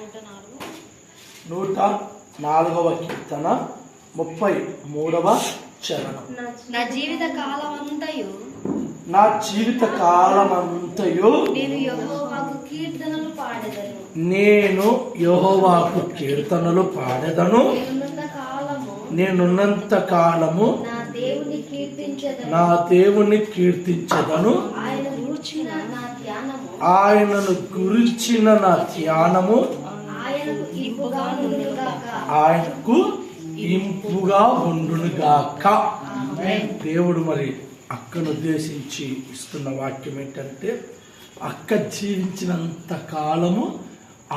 104వ కీర్తన 33వ చరణం. నా జీవిత కాలమంతయు నేను యెహోవాకు కీర్తనలు పాడెదను. నేనున్నంత కాలము నా దేవుని కీర్తించెదను. ఆయనను గురించిన నా ధ్యానము ఆయనకు ఇంపుగా ఉండునుగాక. దేవుడు మరి అక్కను ఉద్దేశించి ఇస్తున్న వాక్యం ఏంటంటే, అక్క జీవించినంత కాలము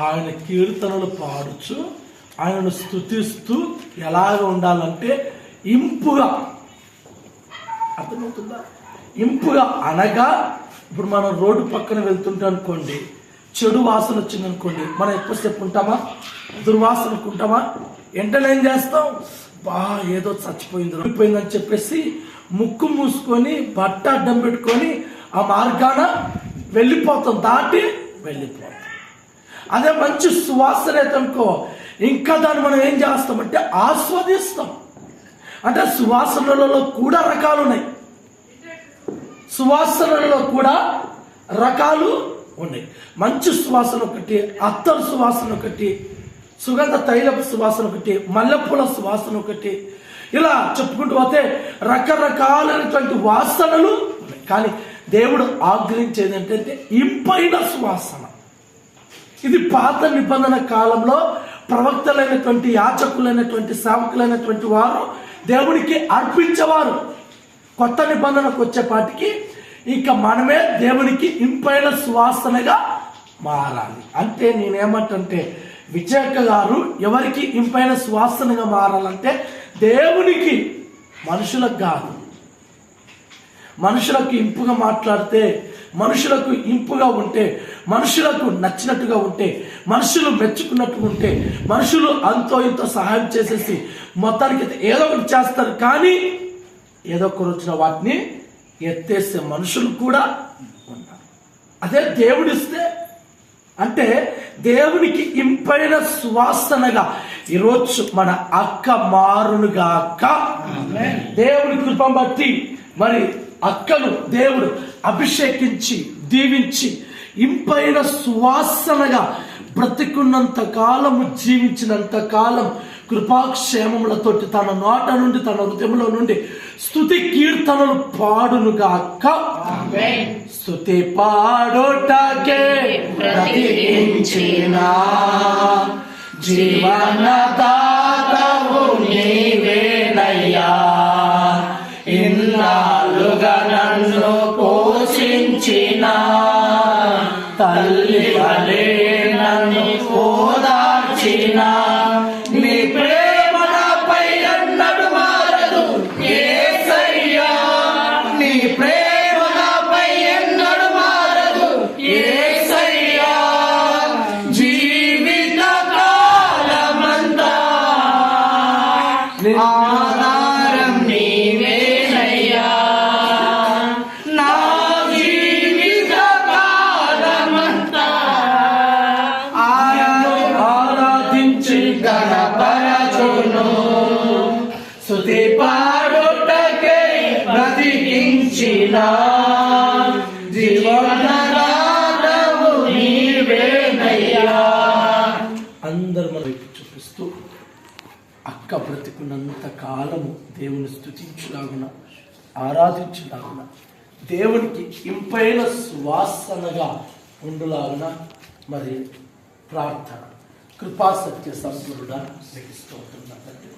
ఆయన కీర్తనలు పాడుచు ఆయనను స్తుతిస్తూ ఎలాగ ఉండాలంటే ఇంపుగా. అర్థమవుతుందా? ఇంపుగా అనగా ఇప్పుడు మనం రోడ్డు పక్కన వెళ్తుంటాం అనుకోండి, చెడు వాసన వచ్చింది అనుకోండి, మనం ఎక్కువసేపు ఉంటామా? దుర్వాసన ఉంటామా? వెంటనే ఏం చేస్తాం? ఏదో చచ్చిపోయిందని చెప్పేసి ముక్కు మూసుకొని బట్ట అడ్డం పెట్టుకొని ఆ మార్గాన వెళ్ళిపోతాం, దాటి వెళ్ళిపోతాం. అదే మంచి సువాసన అయితే అనుకో, ఇంకా దాన్ని మనం ఏం చేస్తామంటే ఆస్వాదిస్తాం. అంటే సువాసనలలో కూడా రకాలు ఉన్నాయి. సువాసనలలో కూడా రకాలు ఉన్నాయి. మంచి సువాసన ఒకటి, అత్తరు సువాసన ఒకటి, సుగంధ తైలపు సువాసన ఒకటి, మల్లెపూల సువాసన ఒకటి, ఇలా చెప్పుకుంటూ పోతే రకరకాలైనటువంటి వాసనలు ఉన్నాయి. కానీ దేవుడు ఆగ్రహించేది ఏంటంటే ఇంపైన సువాసన. ఇది పాత నిబంధన కాలంలో ప్రవక్తలైనటువంటి, యాజకులైనటువంటి, సేవకులైనటువంటి వారు దేవునికి అర్పించేవారు. కొత్త నిబంధనకు వచ్చేపాటికి ఇంకా మనమే దేవునికి ఇంపైన సువాసనగా మారాలి. అంటే నేనేమంటే, విజయక్క గారు ఎవరికి ఇంపైన సువాసనగా మారాలంటే దేవునికి, మనుషులకు కాదు. మనుషులకు ఇంపుగా మాట్లాడితే, మనుషులకు ఇంపుగా ఉంటే, మనుషులకు నచ్చినట్టుగా ఉంటే, మనుషులు మెచ్చుకున్నట్టుగా ఉంటే, మనుషులు అంతో ఇంతో సహాయం చేసేసి మొత్తానికి ఏదో ఒకటి చేస్తారు. కానీ ఏదో ఒక రోజున వాటిని ఎత్తేసే మనుషులు కూడా ఉన్నారు. అదే దేవుడిస్తే అంటే దేవునికి ఇంపైన సువాసనగా ఈరోజు మన అక్క మారునుగాక. దేవుని కృప బట్టి మరి అక్కను దేవుడు అభిషేకించి దీవించి ఇంపైన సువాసనగా బ్రతికున్నంత కాలము, జీవించినంత కాలం కృపాక్షేమములతోటి తన నోట నుండి, తన హృదయంలో నుండి స్తుతి కీర్తనలు పాడునుగాక. స్తుతి పాడుటకే బ్రతికించిన జీవనదాతవు నీవేనయ్యా. ఇన్నాళ్ళుగా నన్ను పోషించిన తల్లి వలె నన్ను ఓదార్చిన నీ ప్రేమ నాపై ఎన్నడూ మారదు యేసయ్యా. నీ ప్రేమ నాపై ఎన్నడూ మారదు యేసయ్యా. జీవిత కాలమంతా ఆధారం నీవేనయ్యా. నా జీవిత కాలమంతా ఆరాధించి గణపరచును. స్తుతి పాడుటకే బ్రతికించిన జీవనదాతవు నీవేనయ్యా. అందరు మన వైపు చూపిస్తూ అక్క బ్రతికున్నంత కాలము దేవుని స్తుతించులాగున, ఆరాధించులాగున, దేవునికి ఇంపైన సువాసనగా ఉండులాగున మరి ప్రార్థన. కృపా సత్య సంపూర్ణ స్తోత్రం తండ్రి,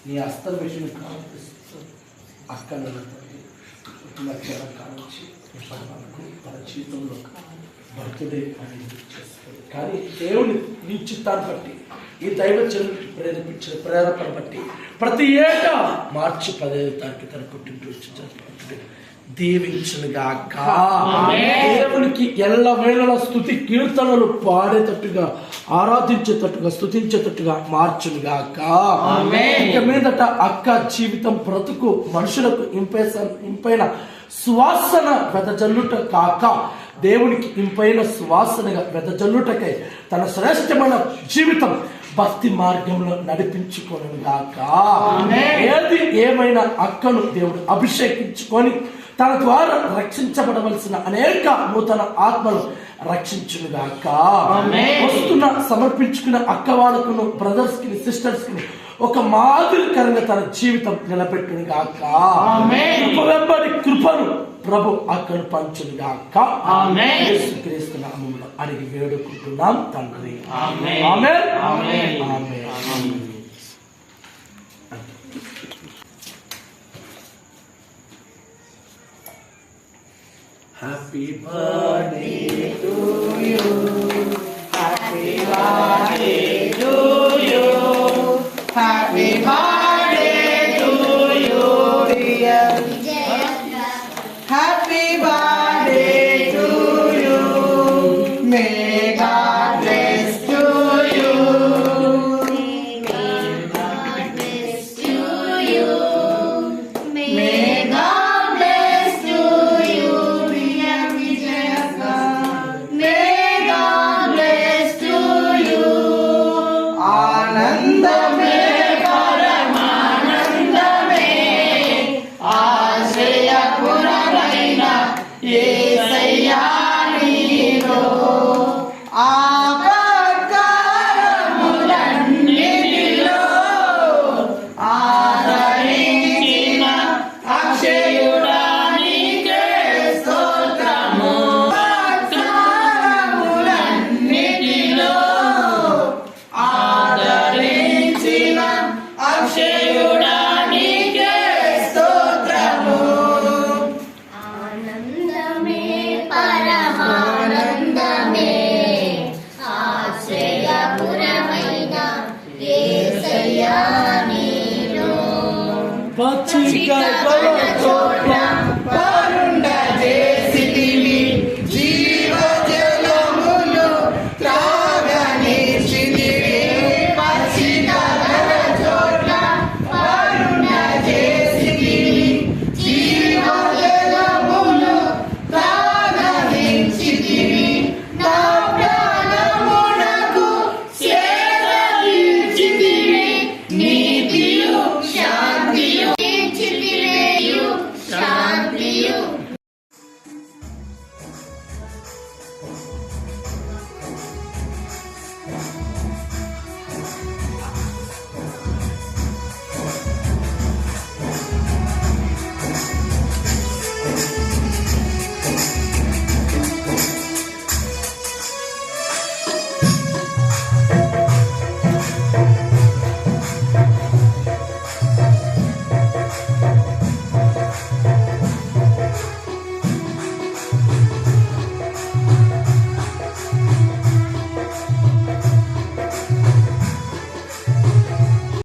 నీ హస్తం విషయం ప్రార్థిస్తూ అక్కను కానించి తన జీవితంలో భక్తుడే అని చేస్తుంది. కానీ దేవుని నీ చిత్తాన్ని బట్టి, ఈ దైవ చరువుకి ప్రేరేపించిన ప్రేరేపణ బట్టి ప్రతి ఏటా మార్చి 15వ తారీఖు తన పుట్టినరోజు జరుపుకుంటుంది. దీవించునుగాక. దేవునికి ఎల్లవేళలా స్తుతి కీర్తనలు పాడేటట్టుగా, ఆరాధించేటట్టుగా, స్తుతించేటట్టుగా మార్చునుగాక. ఇక మీదట అక్క జీవితం బ్రతుకు మనుషులకు ఇంపైన సువాసన వెదజల్లుట కాక దేవునికి ఇంపైన సువాసనగా వెదజల్లుటకై తన శ్రేష్టమైన జీవితం భక్తి మార్గంలో నడిపించుకోను గాక. ఏది ఏమైనా అక్కను దేవుడు అభిషేకించుకొని తన ద్వారా రక్షించబడవలసిన అనేక నూతన ఆత్మలు రక్షించును గాక. వస్తున్న సమర్పించుకున్న అక్క వాళ్ళకును బ్రదర్స్ కి సిస్టర్స్ కి ఒక మాదిరికరంగా తన జీవితం నిలబెట్టును గాక. కృప వెంబడి కృపను ప్రభు అక్కను పంచును గాక. యేసుక్రీస్తు నామములో అడిగి వేడుకుంటున్నాం తండ్రి. ఆమేన్. Happy birthday to you. Happy birthday to you. Happy birthday to you, dear. Happy birthday to you. May God bless to you. May God bless to you. May God bless to you, dear Vijayaka. May God bless to you. Anandame paramanandame ఆశ్రయపురమైన యేసయ్యా నీలో ఆపత్కాలములన్నిటిలో ఆదరించిన అక్షయుడా నీకే స్తోత్రము. ఆపత్కాలములన్నిటిలో ఆదరించిన అక్షయుడా నీకే స్తోత్రము. ఆనందమే పరమానందమే ఆశ్రయపురమైన యేసయ్యా నీలో పచ్చిక